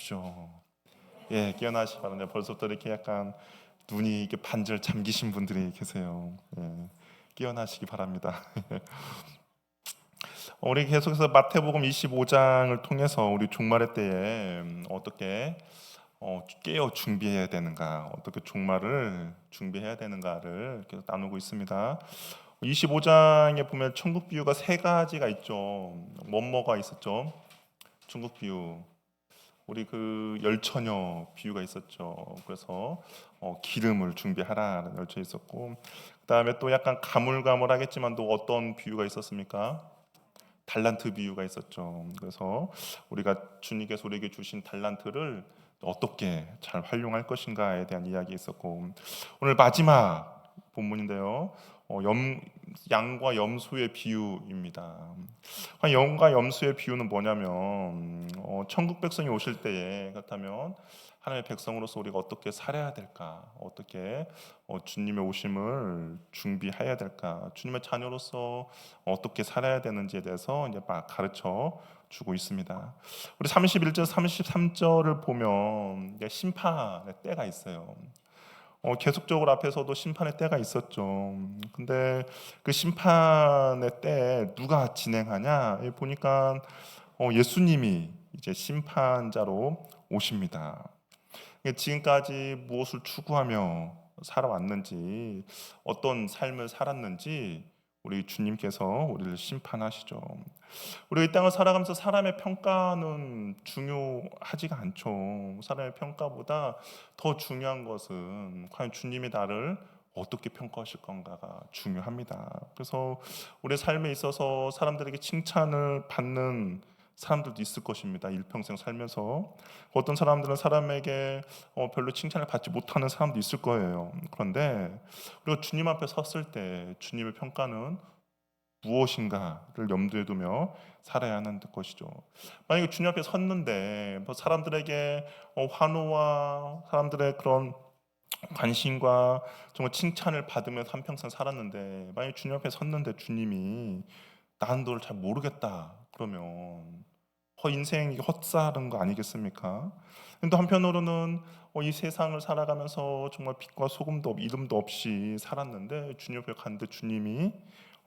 깨어나십시오. 예, 깨어나시 바랍니다. 벌써부터 이렇게 약간 눈이 이렇게 반절 잠기신 분들이 계세요. 예, 깨어나시기 바랍니다. 우리 계속해서 마태복음 25장을 통해서 우리 종말의 때에 어떻게 깨어 준비해야 되는가, 어떻게 종말을 준비해야 되는가를 계속 나누고 있습니다. 25장에 보면 천국 비유가 세 가지가 있죠. 뭐가 있었죠? 천국 비유. 우리 그 열처녀 비유가 있었죠. 그래서 기름을 준비하라는 열처 있었고, 그다음에 또 약간 가물가물하겠지만 또 어떤 비유가 있었습니까? 달란트 비유가 있었죠. 그래서 우리가 주님께서 우리에게 주신 달란트를 어떻게 잘 활용할 것인가에 대한 이야기 있었고, 오늘 마지막 본문인데요. 양과 염소의 비유입니다. 양과 염소의 비유는 뭐냐면 천국 백성이 오실 때에 그렇다면 하나님의 백성으로서 우리가 어떻게 살아야 될까, 어떻게 주님의 오심을 준비해야 될까, 주님의 자녀로서 어떻게 살아야 되는지에 대해서 이제 막 가르쳐 주고 있습니다. 우리 31절, 33절을 보면 이제 심판의 때가 있어요. 계속적으로 앞에서도 심판의 때가 있었죠. 근데 그 심판의 때 누가 진행하냐? 보니까 예수님이 이제 심판자로 오십니다. 지금까지 무엇을 추구하며 살아왔는지, 어떤 삶을 살았는지 우리 주님께서 우리를 심판하시죠. 우리가 이 땅을 살아가면서 사람의 평가는 중요하지가 않죠. 사람의 평가보다 더 중요한 것은 과연 주님이 나를 어떻게 평가하실 건가가 중요합니다. 그래서 우리 삶에 있어서 사람들에게 칭찬을 받는 사람들도 있을 것입니다. 일평생 살면서 어떤 사람들은 사람에게 별로 칭찬을 받지 못하는 사람도 있을 거예요. 그런데 우리가 주님 앞에 섰을 때 주님의 평가는 무엇인가를 염두에 두며 살아야 하는 것이죠. 만약에 주님 앞에 섰는데 뭐 사람들에게 환호와 사람들의 그런 관심과 정말 칭찬을 받으면서 한평생 살았는데, 만약에 주님 앞에 섰는데 주님이 나는 너를 잘 모르겠다 그러면 인생이 헛살은 거 아니겠습니까? 근데 한편으로는 이 세상을 살아가면서 정말 빛과 소금도 이름도 없이 살았는데 주님 옆에 갔는데 주님이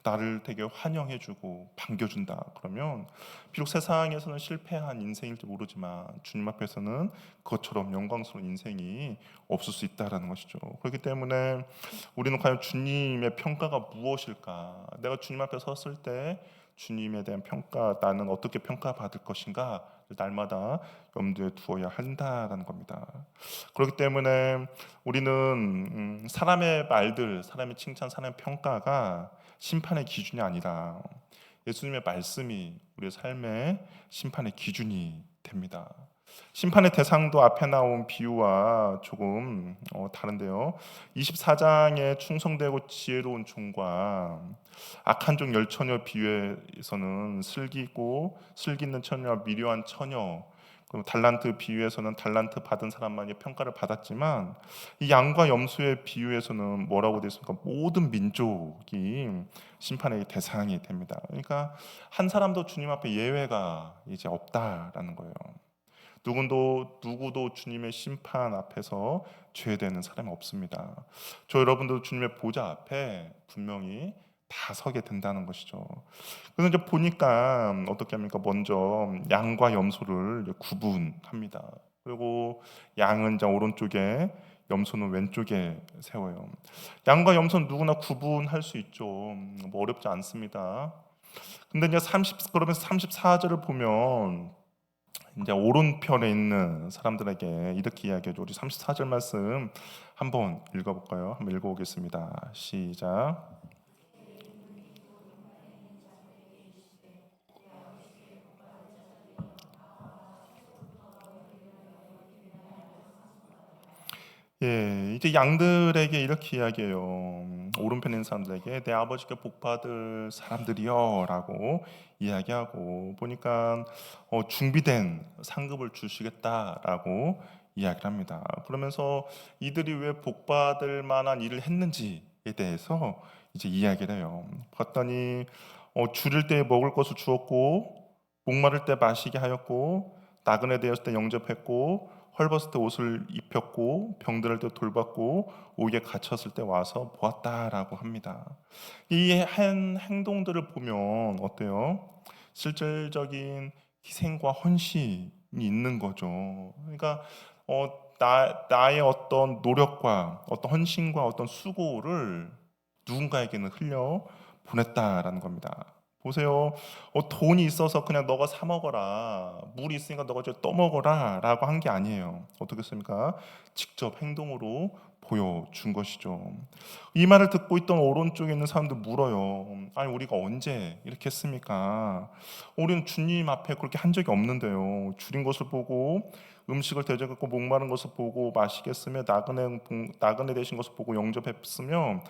나를 되게 환영해주고 반겨준다 그러면 비록 세상에서는 실패한 인생일지 모르지만 주님 앞에서는 그것처럼 영광스러운 인생이 없을 수 있다라는 것이죠. 그렇기 때문에 우리는 과연 주님의 평가가 무엇일까? 내가 주님 앞에 섰을 때 주님에 대한 평가, 나는 어떻게 평가받을 것인가 날마다 염두에 두어야 한다라는 겁니다. 그렇기 때문에 우리는 사람의 말들, 사람의 칭찬, 사람의 평가가 심판의 기준이 아니라 예수님의 말씀이 우리의 삶의 심판의 기준이 됩니다. 심판의 대상도 앞에 나온 비유와 조금 다른데요. 24장의 충성되고 지혜로운 종과 악한 종 열처녀 비유에서는 슬기 있고 슬기 있는 처녀와 미련한 처녀, 그리고 달란트 비유에서는 달란트 받은 사람만이 평가를 받았지만 이 양과 염소의 비유에서는 뭐라고 되어 있습니까? 모든 민족이 심판의 대상이 됩니다. 그러니까 한 사람도 주님 앞에 예외가 이제 없다라는 거예요. 누구도 주님의 심판 앞에서 죄되는 사람이 없습니다. 저 여러분도 주님의 보좌 앞에 분명히 다 서게 된다는 것이죠. 그래서 이제 보니까 어떻게 합니까? 먼저 양과 염소를 이제 구분합니다. 그리고 양은 이제 오른쪽에, 염소는 왼쪽에 세워요. 양과 염소는 누구나 구분할 수 있죠. 뭐 어렵지 않습니다. 근데 이제 그러면서 34절을 보면 이제 오른편에 있는 사람들에게 이렇게 이야기하죠. 우리 34절 말씀 한번 읽어볼까요? 한번 읽어보겠습니다. 시작. 예, 이제 양들에게 이렇게 이야기해요. 오른편에 있는 사람들에게 내 아버지께 복받을 사람들이여라고 이야기하고, 보니까 준비된 상급을 주시겠다라고 이야기를 합니다. 그러면서 이들이 왜 복받을 만한 일을 했는지에 대해서 이제 이야기를 해요. 봤더니 줄일 때 먹을 것을 주었고 목마를 때 마시게 하였고 나그네 되었을 때 영접했고 헐벗을 때 옷을 입혔고 병들을 때 돌봤고 옥에 갇혔을 때 와서 보았다라고 합니다. 이 한 행동들을 보면 어때요? 실질적인 희생과 헌신이 있는 거죠. 그러니까 나의 어떤 노력과 어떤 헌신과 어떤 수고를 누군가에게는 흘려 보냈다라는 겁니다. 보세요. 돈이 있어서 그냥 너가 사 먹어라. 물이 있으니까 너가 저 떠먹어라. 라고 한 게 아니에요. 어떻겠습니까? 직접 행동으로 보여준 것이죠. 이 말을 듣고 있던 오른쪽에 있는 사람들 물어요. 아니, 우리가 언제 이렇게 했습니까? 우리는 주님 앞에 그렇게 한 적이 없는데요. 줄인 것을 보고 음식을 대접했고 목마른 것을 보고 마시겠으며 나그네 되신 것을 보고 영접했으며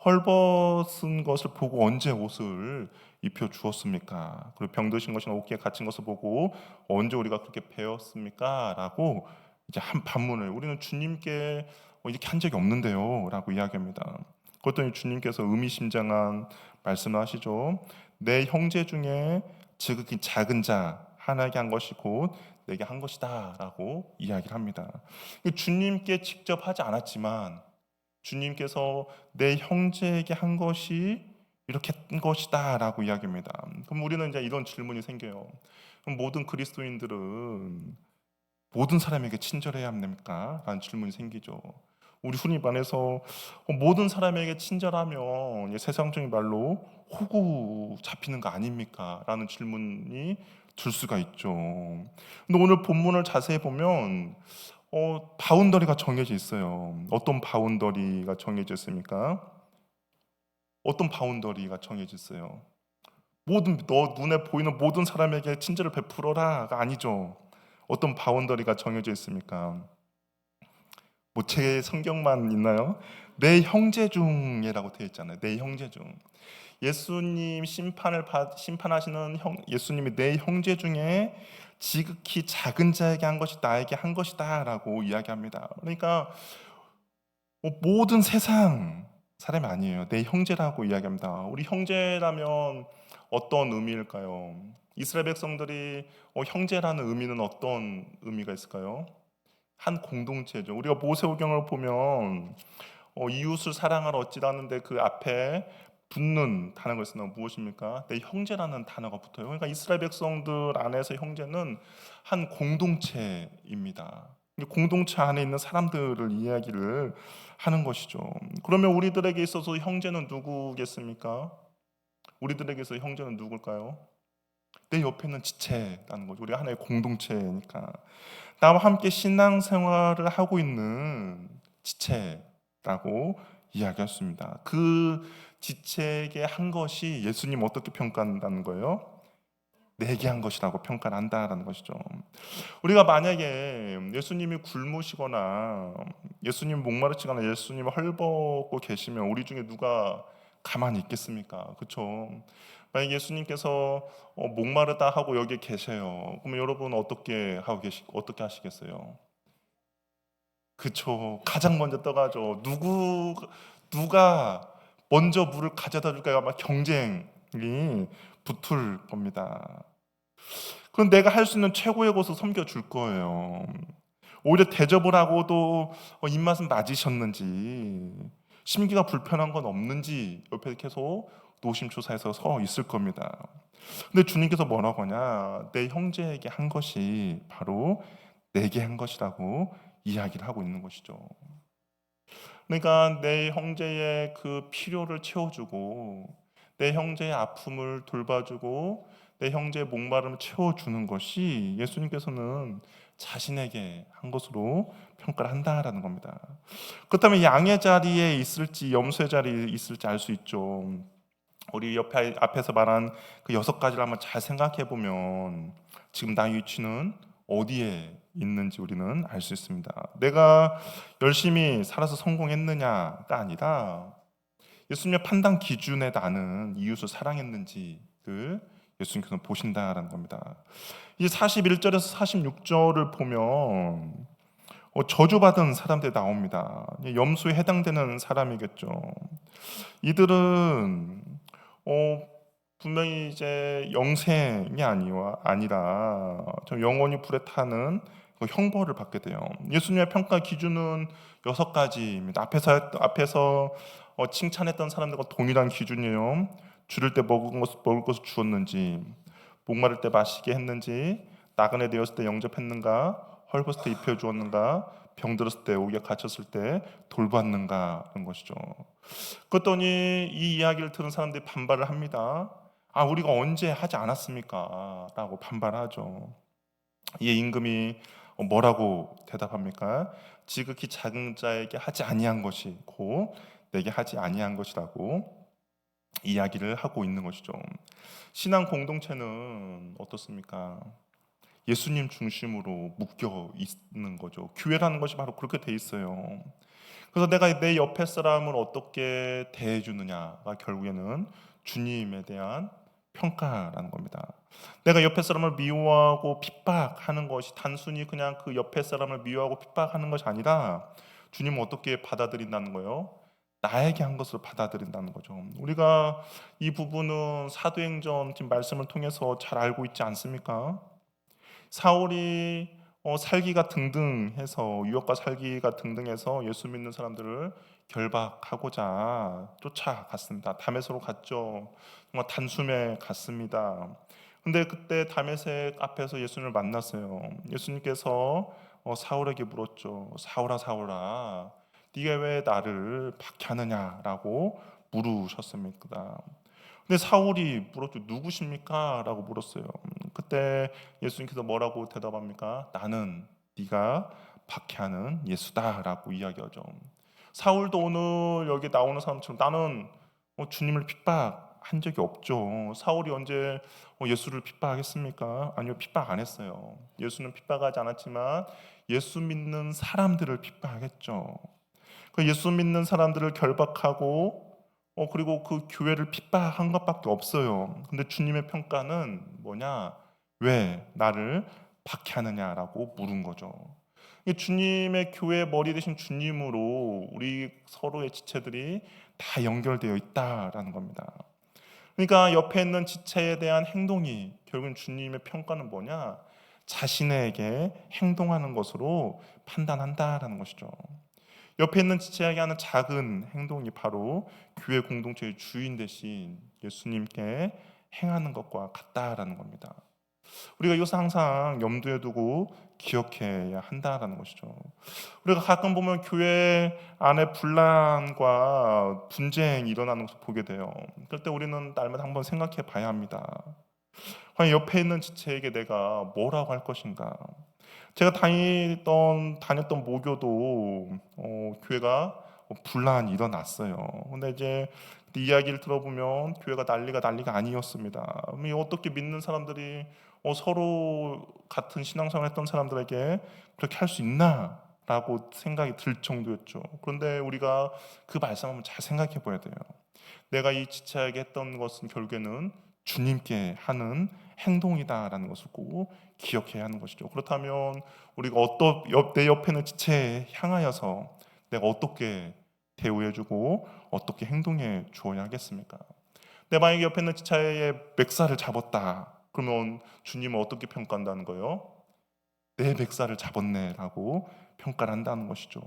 헐벗은 것을 보고 언제 옷을 입혀 주었습니까? 그리고 병드신 것이나 옥에 갇힌 것을 보고 언제 우리가 그렇게 배웠습니까? 라고 이제 한 반문을 우리는 주님께 이렇게 한 적이 없는데요 라고 이야기합니다. 그랬더니 주님께서 의미심장한 말씀을 하시죠. 내 형제 중에 지극히 작은 자 하나에게 한 것이 곧 내게 한 것이다 라고 이야기를 합니다. 주님께 직접 하지 않았지만 주님께서 내 형제에게 한 것이 이렇게 한 것이다 라고 이야기합니다. 그럼 우리는 이제 이런 질문이 생겨요. 그럼 모든 그리스도인들은 모든 사람에게 친절해야 합니까? 라는 질문이 생기죠. 우리 흔히 말해서 모든 사람에게 친절하면 세상적인 말로 호구 잡히는 거 아닙니까? 라는 질문이 들 수가 있죠. 근데 오늘 본문을 자세히 보면 바운더리가 정해져 있어요. 어떤 바운더리가 정해져 있습니까? 어떤 바운더리가 정해져 있어요? 너 눈에 보이는 모든 사람에게 친절을 베풀어라가 아니죠. 어떤 바운더리가 정해져 있습니까? 뭐 제 성경만 있나요? 내 형제 중이라고 되어 있잖아요. 내 형제 중. 예수님 심판하시는 예수님이 내 형제 중에 지극히 작은 자에게 한 것이 나에게 한 것이다라고 이야기합니다. 그러니까 모든 세상 사람이 아니에요. 내 형제라고 이야기합니다. 우리 형제라면 어떤 의미일까요? 이스라엘 백성들이 형제라는 의미는 어떤 의미가 있을까요? 한 공동체죠. 우리가 모세오경을 보면 이웃을 사랑하라 어찌라는데 그 앞에 붙는 단어가 있으나 무엇입니까? 내 형제라는 단어가 붙어요. 그러니까 이스라엘 백성들 안에서 형제는 한 공동체입니다. 공동체 안에 있는 사람들을 이야기를 하는 것이죠. 그러면 우리들에게 있어서 형제는 누구겠습니까? 우리들에게 있어서 형제는 누굴까요? 내 옆에 있는 지체라는 거죠. 우리가 하나의 공동체니까. 나와 함께 신앙생활을 하고 있는 지체라고 이야기했습니다. 그 지체에게 한 것이 예수님 어떻게 평가한다는 거예요? 내게 한 것이라고 평가를 한다라는 것이죠. 우리가 만약에 예수님이 굶으시거나 예수님 목마르시거나 예수님 헐벗고 계시면 우리 중에 누가 가만히 있겠습니까? 그렇죠? 만약 예수님께서 목마르다 하고 여기 계세요. 그러면 여러분 어떻게 하시겠어요? 그쵸. 가장 먼저 떠가죠. 누가 먼저 물을 가져다 줄까 아마 경쟁이 붙을 겁니다. 그럼 내가 할 수 있는 최고의 곳을 섬겨줄 거예요. 오히려 대접을 하고도 입맛은 맞으셨는지 심기가 불편한 건 없는지 옆에 계속 노심초사해서 서 있을 겁니다. 근데 주님께서 뭐라고 하냐? 내 형제에게 한 것이 바로 내게 한 것이라고 이야기를 하고 있는 것이죠. 그러니까 내 형제의 그 필요를 채워주고 내 형제의 아픔을 돌봐주고 내 형제의 목마름을 채워주는 것이 예수님께서는 자신에게 한 것으로 평가를 한다라는 겁니다. 그렇다면 양의 자리에 있을지 염소의 자리에 있을지 알 수 있죠. 우리 앞에서 말한 그 6가지를 한번 잘 생각해 보면 지금 나의 위치는 어디에 있는지 우리는 알 수 있습니다. 내가 열심히 살아서 성공했느냐가 아니라 예수님의 판단 기준에 나는 이웃을 사랑했는지를 예수님께서는 보신다라는 겁니다. 이 41절에서 46절을 보면 저주받은 사람들이 나옵니다. 염소에 해당되는 사람이겠죠. 이들은 분명히 이제 영생이 아니라 좀 영원히 불에 타는 그 형벌을 받게 돼요. 예수님의 평가 기준은 6가지입니다. 앞에서 칭찬했던 사람들과 동일한 기준이에요. 줄일 때 먹을 것을 주었는지, 목마를 때 마시게 했는지, 나그네 되었을 때 영접했는가, 헐벗을 때 입혀 주었는가, 병들었을 때 옥에 갇혔을 때 돌봤는가 하는 것이죠. 그랬더니 이 이야기를 들은 사람들이 반발을 합니다. 아, 우리가 언제 하지 않았습니까? 라고 반발하죠. 이에 임금이 뭐라고 대답합니까? 지극히 작은 자에게 하지 아니한 것이 곧 내게 하지 아니한 것이라고 이야기를 하고 있는 것이죠. 신앙 공동체는 어떻습니까? 예수님 중심으로 묶여 있는 거죠. 교회라는 것이 바로 그렇게 돼 있어요. 그래서 내가 내 옆에 사람을 어떻게 대해주느냐가 결국에는 주님에 대한 평가라는 겁니다. 내가 옆에 사람을 미워하고 핍박하는 것이 단순히 그냥 그 옆에 사람을 미워하고 핍박하는 것이 아니라 주님은 어떻게 받아들인다는 거예요? 나에게 한 것을 받아들인다는 거죠. 우리가 이 부분은 사도행전 지금 말씀을 통해서 잘 알고 있지 않습니까? 사울이 살기가 등등해서 유혹과 살기가 등등해서 예수 믿는 사람들을 결박하고자 쫓아갔습니다. 다메섹으로 갔죠. 정말 단숨에 갔습니다. 근데 그때 다메섹 앞에서 예수님을 만났어요. 예수님께서 사울에게 물었죠. 사울아 사울아, 네가 왜 나를 박해하느냐라고 물으셨습니다. 근데 사울이 물었죠. 누구십니까? 라고 물었어요. 그때 예수님께서 뭐라고 대답합니까? 나는 네가 박해하는 예수다라고 이야기하죠. 사울도 오늘 여기 나오는 사람처럼 나는 주님을 핍박한 적이 없죠. 사울이 언제 예수를 핍박하겠습니까? 아니요, 핍박 안 했어요. 예수는 핍박하지 않았지만 예수 믿는 사람들을 핍박했죠. 그 예수 믿는 사람들을 결박하고 그리고 그 교회를 핍박한 것밖에 없어요. 근데 주님의 평가는 뭐냐? 왜 나를 박해하느냐라고 물은 거죠. 주님의 교회 머리 대신 주님으로 우리 서로의 지체들이 다 연결되어 있다라는 겁니다. 그러니까 옆에 있는 지체에 대한 행동이 결국은 주님의 평가는 뭐냐? 자신에게 행동하는 것으로 판단한다라는 것이죠. 옆에 있는 지체에게 하는 작은 행동이 바로 교회 공동체의 주인 대신 예수님께 행하는 것과 같다라는 겁니다. 우리가 이것을 항상 염두에 두고 기억해야 한다라는 것이죠. 우리가 가끔 보면 교회 안에 분란과 분쟁이 일어나는 것을 보게 돼요. 그럴 때 우리는 날마다 한번 생각해 봐야 합니다. 과연 옆에 있는 지체에게 내가 뭐라고 할 것인가? 제가 다녔던 모교도 교회가 분란이 일어났어요. 근데 이제 이야기를 들어보면 교회가 난리가 아니었습니다. 어떻게 믿는 사람들이 서로 같은 신앙생활 했던 사람들에게 그렇게 할 수 있나? 라고 생각이 들 정도였죠. 그런데 우리가 그 말씀 한번 잘 생각해 봐야 돼요. 내가 이 지체에게 했던 것은 결국에는 주님께 하는 행동이다라는 것을 꼭 기억해야 하는 것이죠. 그렇다면 우리가 내 옆에 있는 지체에 향하여서 내가 어떻게 대우해주고 어떻게 행동해 주어야 하겠습니까? 내 만약에 옆에 있는 지체의 멱살을 잡았다. 그러면 주님은 어떻게 평가한다는 거예요? 내 멱살을 잡았네라고 평가를 한다는 것이죠.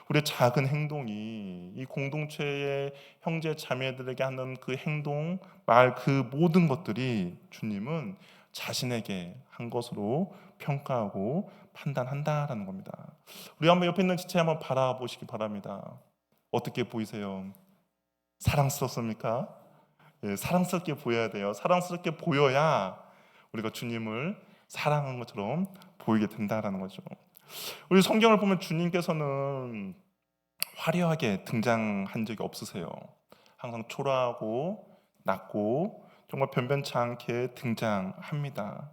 우리의 작은 행동이 이 공동체의 형제 자매들에게 하는 그 행동, 말, 그 모든 것들이 주님은 자신에게 한 것으로 평가하고 판단한다라는 겁니다. 우리 한번 옆에 있는 지체 한번 바라보시기 바랍니다. 어떻게 보이세요? 사랑스럽습니까? 예, 사랑스럽게 보여야 돼요. 사랑스럽게 보여야 우리가 주님을 사랑한 것처럼 보이게 된다라는 거죠. 우리 성경을 보면 주님께서는 화려하게 등장한 적이 없으세요. 항상 초라하고 낮고 정말 변변치 않게 등장합니다.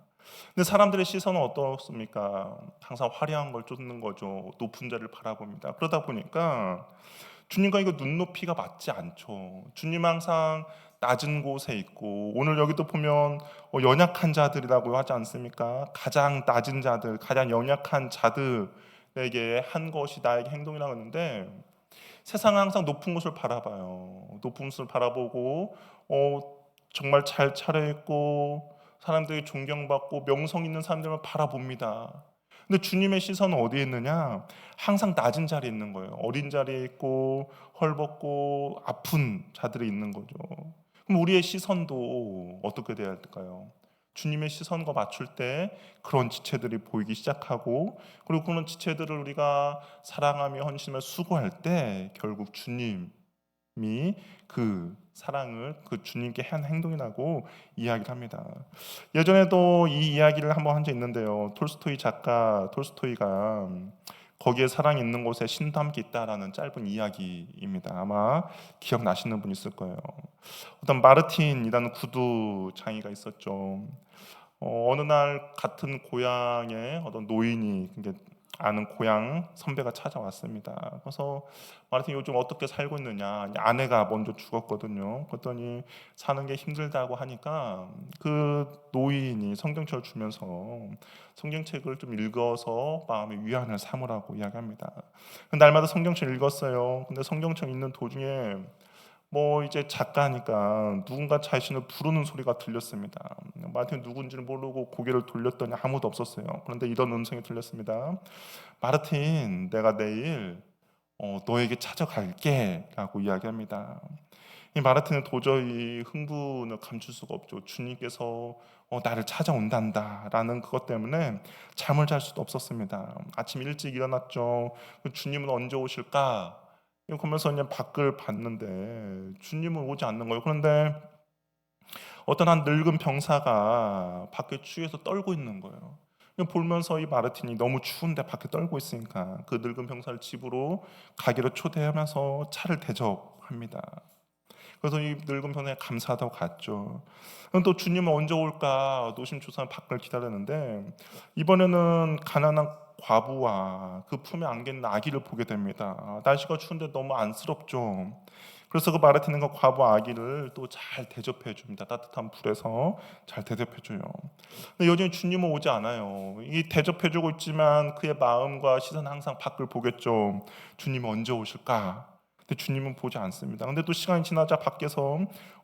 근데 사람들의 시선은 어떻습니까? 항상 화려한 걸 쫓는 거죠. 높은 자를 바라봅니다. 그러다 보니까 주님과 이거 눈높이가 맞지 않죠. 주님 항상 낮은 곳에 있고 오늘 여기도 보면 연약한 자들이라고 하지 않습니까? 가장 낮은 자들, 가장 연약한 자들에게 한 것이 나에게 행동이라고 하는데 세상은 항상 높은 곳을 바라봐요. 높은 곳을 바라보고 정말 잘 차려입고 사람들이 존경받고 명성 있는 사람들만 바라봅니다. 근데 주님의 시선은 어디에 있느냐? 항상 낮은 자리에 있는 거예요. 어린 자리에 있고 헐벗고 아픈 자들이 있는 거죠. 그럼 우리의 시선도 어떻게 돼야 할까요? 주님의 시선과 맞출 때 그런 지체들이 보이기 시작하고, 그리고 그런 지체들을 우리가 사랑하며 헌신하며 수고할 때 결국 주님이 그 사랑을 그 주님께 한 행동이라고 이야기를 합니다. 예전에도 이 이야기를 한번 한 적 있는데요. 톨스토이 작가 톨스토이가 거기에 사랑이 있는 곳에 신도 함께 있다라는 짧은 이야기입니다. 아마 기억나시는 분 있을 거예요. 어떤 마르틴이라는 구두 장이가 있었죠. 어느 날 같은 고향에 어떤 노인이, 아는 고향 선배가 찾아왔습니다. 그래서 마르틴 요즘 어떻게 살고 있느냐. 아내가 먼저 죽었거든요. 그랬더니 사는 게 힘들다고 하니까 그 노인이 성경책을 주면서 성경책을 좀 읽어서 마음의 위안을 삼으라고 이야기합니다. 날마다 성경책을 읽었어요. 근데 성경책 읽는 도중에 이제 작가니까 누군가 자신을 부르는 소리가 들렸습니다. 마르틴 누군지를 모르고 고개를 돌렸더니 아무도 없었어요. 그런데 이런 음성이 들렸습니다. 마르틴, 내가 내일 너에게 찾아갈게 라고 이야기합니다. 이 마르틴은 도저히 흥분을 감출 수가 없죠. 주님께서 나를 찾아온단다 라는 그것 때문에 잠을 잘 수도 없었습니다. 아침 일찍 일어났죠. 주님은 언제 오실까? 그러면서 그냥 밖을 봤는데 주님은 오지 않는 거예요. 그런데 어떤 한 늙은 병사가 밖에 추위에서 떨고 있는 거예요. 보면서 이 마르틴이 너무 추운데 밖에 떨고 있으니까 그 늙은 병사를 집으로 가기로 초대하면서 차를 대접합니다. 그래서 이 늙은 병사에 감사하다고 갔죠. 그럼 또 주님은 언제 올까 노심초사한 밖을 기다렸는데, 이번에는 가난한 과부와 그 품에 안겨 있는 아기를 보게 됩니다. 날씨가 추운데 너무 안쓰럽죠. 그래서 그 마르티는가 과부 아기를 또 잘 대접해 줍니다. 따뜻한 불에서 잘 대접해 줘요. 근데 여전히 주님은 오지 않아요. 이 대접해 주고 있지만 그의 마음과 시선은 항상 밖을 보겠죠. 주님은 언제 오실까? 근데 주님은 보지 않습니다. 근데 또 시간이 지나자 밖에서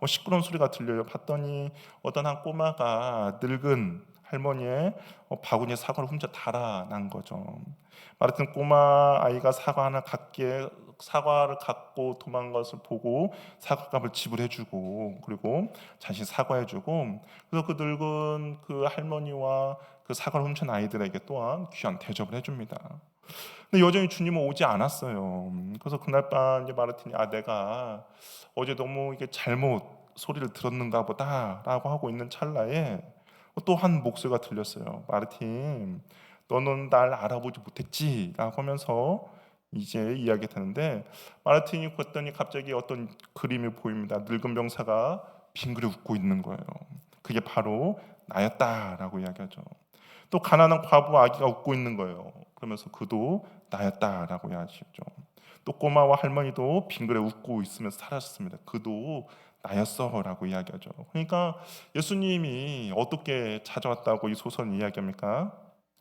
시끄러운 소리가 들려요. 봤더니 어떤 한 꼬마가 늙은 할머니의 바구니에 사과를 훔쳐 달아난 거죠. 말하여튼 꼬마 아이가 사과를 갖고 도망간 것을 보고 사과값을 지불해주고, 그리고 자신 사과해주고, 그래서 그 늙은 그 할머니와 그 사과를 훔친 아이들에게 또한 귀한 대접을 해줍니다. 근데 여전히 주님은 오지 않았어요. 그래서 그날 밤 이제 마르틴이 내가 어제 너무 이게 잘못 소리를 들었는가 보다라고 하고 있는 찰나에 또 한 목소리가 들렸어요. 마르틴, 너는 날 알아보지 못했지라고 하면서 이제 이야기 되는데, 마르틴이 봤더니 갑자기 어떤 그림이 보입니다. 늙은 병사가 빙그레 웃고 있는 거예요. 그게 바로 나였다라고 이야기하죠. 또 가난한 과부 아기가 웃고 있는 거예요. 그러면서 그도 나였다라고 이야기하죠. 또 꼬마와 할머니도 빙그레 웃고 있으면서 사라졌습니다. 그도 나였어라고 이야기하죠. 그러니까 예수님이 어떻게 찾아왔다고 이 소설은 이야기합니까?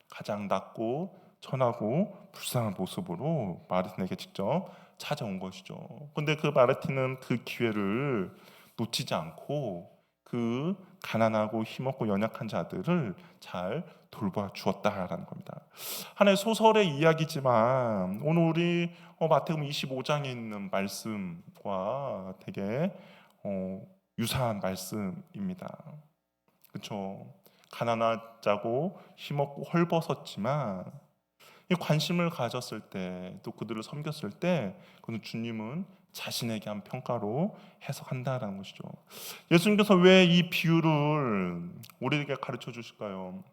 가장 낮고 천하고 불쌍한 모습으로 마르틴에게 직접 찾아온 것이죠. 근데 그 마르틴은 그 기회를 놓치지 않고 그 가난하고 힘없고 연약한 자들을 잘 돌봐 주었다라는 겁니다. 하나의 소설의 이야기지만 오늘 우리 마태복음 25장에 있는 말씀과 되게 유사한 말씀입니다. 그렇죠? 가난하자고 힘없고 헐벗었지만 이 관심을 가졌을 때, 또 그들을 섬겼을 때, 그는 주님은 자신에게 한 평가로 해석한다라는 것이죠. 예수님께서 왜 이 비유를 우리에게 가르쳐 주실까요?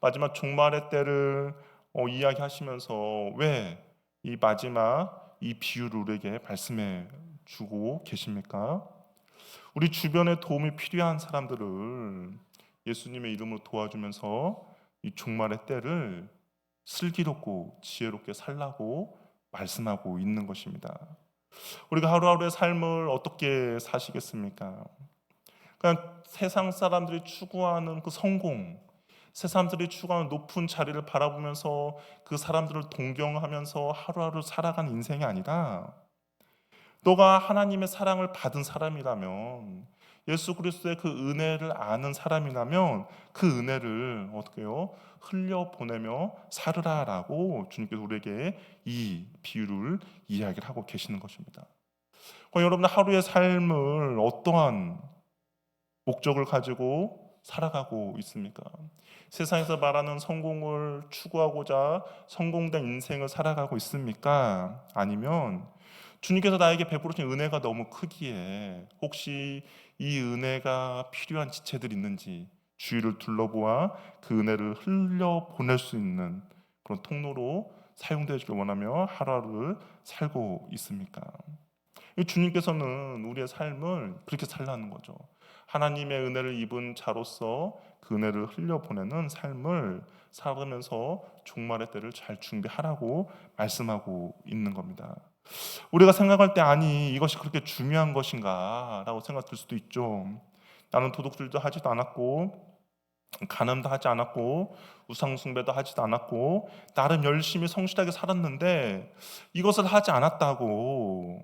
마지막 종말의 때를 이야기하시면서 왜 이 마지막 이 비유를 우리에게 말씀해 주고 계십니까? 우리 주변에 도움이 필요한 사람들을 예수님의 이름으로 도와주면서 이 종말의 때를 슬기롭고 지혜롭게 살라고 말씀하고 있는 것입니다. 우리가 하루하루의 삶을 어떻게 사시겠습니까? 그냥 세상 사람들이 추구하는 그 성공, 세상 사람들이 추구하는 높은 자리를 바라보면서 그 사람들을 동경하면서 하루하루 살아가는 인생이 아니라, 너가 하나님의 사랑을 받은 사람이라면 예수 그리스도의 그 은혜를 아는 사람이라면 그 은혜를 어떻게 해요? 흘려보내며 살으라라고 주님께서 우리에게 이 비유를 이야기를 하고 계시는 것입니다. 여러분 하루의 삶을 어떠한 목적을 가지고 살아가고 있습니까? 세상에서 말하는 성공을 추구하고자 성공된 인생을 살아가고 있습니까? 아니면 주님께서 나에게 베풀으신 은혜가 너무 크기에 혹시 이 은혜가 필요한 지체들이 있는지 주위를 둘러보아 그 은혜를 흘려보낼 수 있는 그런 통로로 사용되기를 원하며 하루하루를 살고 있습니까? 주님께서는 우리의 삶을 그렇게 살라는 거죠. 하나님의 은혜를 입은 자로서 그 은혜를 흘려보내는 삶을 살아가면서 종말의 때를 잘 준비하라고 말씀하고 있는 겁니다. 우리가 생각할 때 아니 이것이 그렇게 중요한 것인가 라고 생각될 수도 있죠. 나는 도둑질도 하지도 않았고 간음도 하지 않았고 우상 숭배도 하지도 않았고 나름 열심히 성실하게 살았는데 이것을 하지 않았다고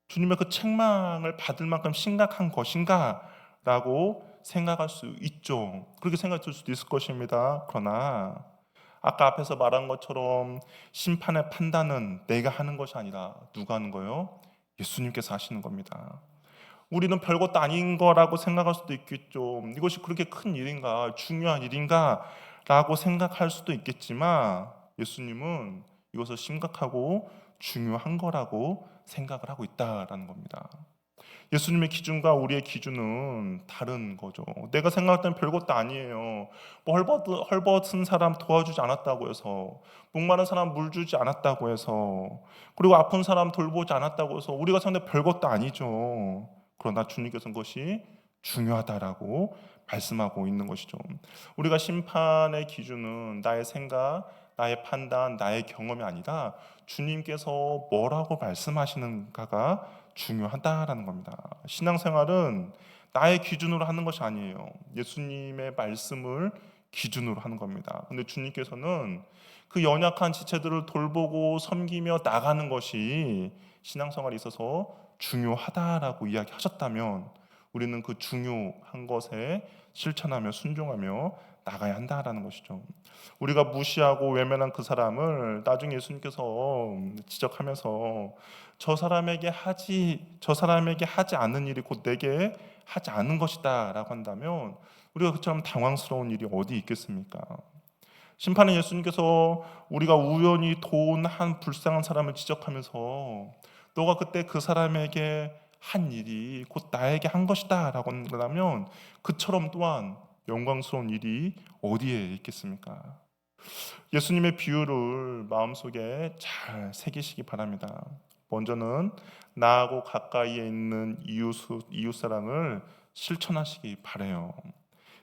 주님의 그 책망을 받을 만큼 심각한 것인가 라고 생각할 수 있죠. 그렇게 생각될 수도 있을 것입니다. 그러나 아까 앞에서 말한 것처럼 심판의 판단은 내가 하는 것이 아니라 누가 하는 거예요? 예수님께서 하시는 겁니다. 우리는 별것도 아닌 거라고 생각할 수도 있겠죠. 이것이 그렇게 큰 일인가, 중요한 일인가 라고 생각할 수도 있겠지만 예수님은 이것을 심각하고 중요한 거라고 생각을 하고 있다라는 겁니다. 예수님의 기준과 우리의 기준은 다른 거죠. 내가 생각할 땐 별것도 아니에요. 뭐 헐벗은 사람 도와주지 않았다고 해서, 목마른 사람 물 주지 않았다고 해서, 그리고 아픈 사람 돌보지 않았다고 해서 우리가 생각할 때 별것도 아니죠. 그러나 주님께서는 그것이 중요하다라고 말씀하고 있는 것이죠. 우리가 심판의 기준은 나의 생각, 나의 판단, 나의 경험이 아니라 주님께서 뭐라고 말씀하시는가가 중요하다라는 겁니다. 신앙생활은 나의 기준으로 하는 것이 아니에요. 예수님의 말씀을 기준으로 하는 겁니다. 근데 주님께서는 그 연약한 지체들을 돌보고 섬기며 나가는 것이 신앙생활에 있어서 중요하다라고 이야기하셨다면 우리는 그 중요한 것에 실천하며 순종하며 나가야 한다라는 것이죠. 우리가 무시하고 외면한 그 사람을 나중에 예수님께서 지적하면서 저 사람에게 하지 않은 일이 곧 내게 하지 않은 것이다라고 한다면 우리가 그처럼 당황스러운 일이 어디 있겠습니까? 심판은 예수님께서 우리가 우연히 도운 한 불쌍한 사람을 지적하면서 너가 그때 그 사람에게 한 일이 곧 나에게 한 것이다라고 한다면 그처럼 또한 영광스러운 일이 어디에 있겠습니까? 예수님의 비유를 마음속에 잘 새기시기 바랍니다. 먼저는 나하고 가까이에 있는 이웃 사랑을 실천하시기 바래요.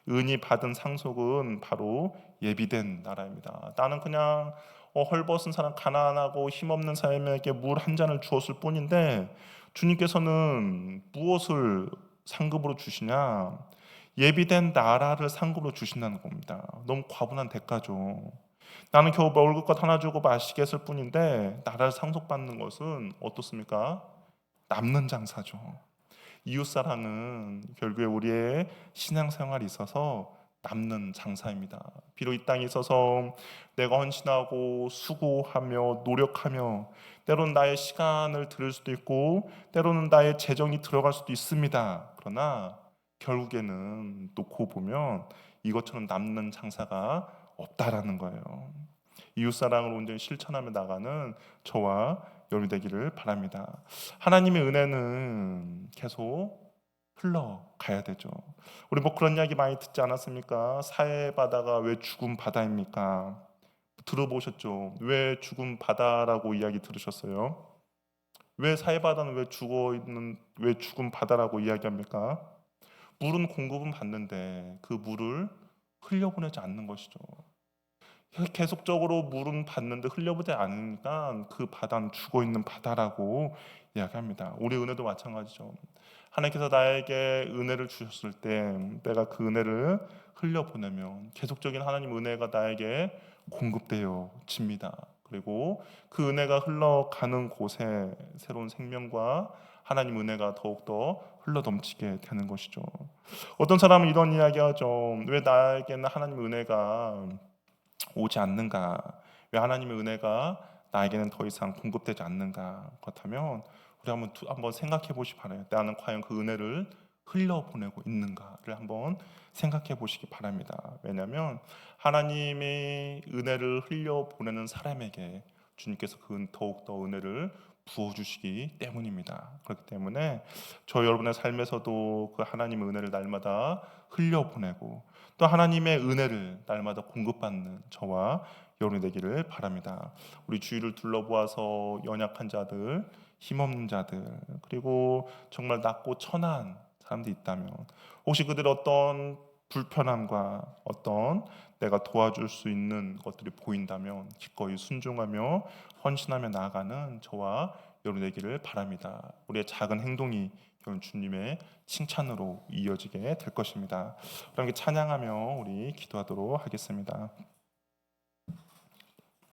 은이 받은 상속은 바로 예비된 나라입니다. 나는 그냥 헐벗은 사람, 가난하고 힘없는 사람에게 물 한 잔을 주었을 뿐인데 주님께서는 무엇을 상급으로 주시냐? 예비된 나라를 상급으로 주신다는 겁니다. 너무 과분한 대가죠. 나는 겨우 먹을 것 하나 주고 마시게 했을 뿐인데 나라를 상속받는 것은 어떻습니까? 남는 장사죠. 이웃사랑은 결국에 우리의 신앙생활에 있어서 남는 장사입니다. 비록 이 땅에 있어서 내가 헌신하고 수고하며 노력하며 때로는 나의 시간을 들일 수도 있고 때로는 나의 재정이 들어갈 수도 있습니다. 그러나 결국에는 놓고 보면 이것처럼 남는 장사가 없다라는 거예요. 이웃사랑을 온전히 실천하며 나가는 저와 여러분이 되기를 바랍니다. 하나님의 은혜는 계속 흘러가야 되죠. 우리 뭐 그런 이야기 많이 듣지 않았습니까? 사해 바다가 왜 죽음 바다입니까? 들어보셨죠? 왜 죽음 바다라고 이야기 들으셨어요? 왜 사해 바다는 왜 죽음 바다라고 이야기합니까? 물은 공급은 받는데 그 물을 흘려보내지 않는 것이죠. 계속적으로 물은 받는데 흘려보지 않으니까 그 바다는 죽어있는 바다라고 이야기합니다. 우리 은혜도 마찬가지죠. 하나님께서 나에게 은혜를 주셨을 때 내가 그 은혜를 흘려보내면 계속적인 하나님 은혜가 나에게 공급되어집니다. 그리고 그 은혜가 흘러가는 곳에 새로운 생명과 하나님 은혜가 더욱더 흘러넘치게 되는 것이죠. 어떤 사람은 이런 이야기하죠. 왜 나에게는 하나님 은혜가 오지 않는가? 왜 하나님의 은혜가 나에게는 더 이상 공급되지 않는가? 그렇다면 우리 한번 생각해 보시기 바라요. 나는 과연 그 은혜를 흘려보내고 있는가를 한번 생각해 보시기 바랍니다. 왜냐하면 하나님의 은혜를 흘려보내는 사람에게 주님께서 그 더욱더 은혜를 부어주시기 때문입니다. 그렇기 때문에 저 여러분의 삶에서도 그 하나님의 은혜를 날마다 흘려보내고 또 하나님의 은혜를 날마다 공급받는 저와 여러분이 되기를 바랍니다. 우리 주위를 둘러보아서 연약한 자들, 힘없는 자들, 그리고 정말 낮고 천한 사람들이 있다면 혹시 그들 어떤 불편함과 어떤 내가 도와줄 수 있는 것들이 보인다면 기꺼이 순종하며 헌신하며 나아가는 저와 여러분 되기를 바랍니다. 우리의 작은 행동이 여러분 주님의 칭찬으로 이어지게 될 것입니다. 그럼 찬양하며 우리 기도하도록 하겠습니다.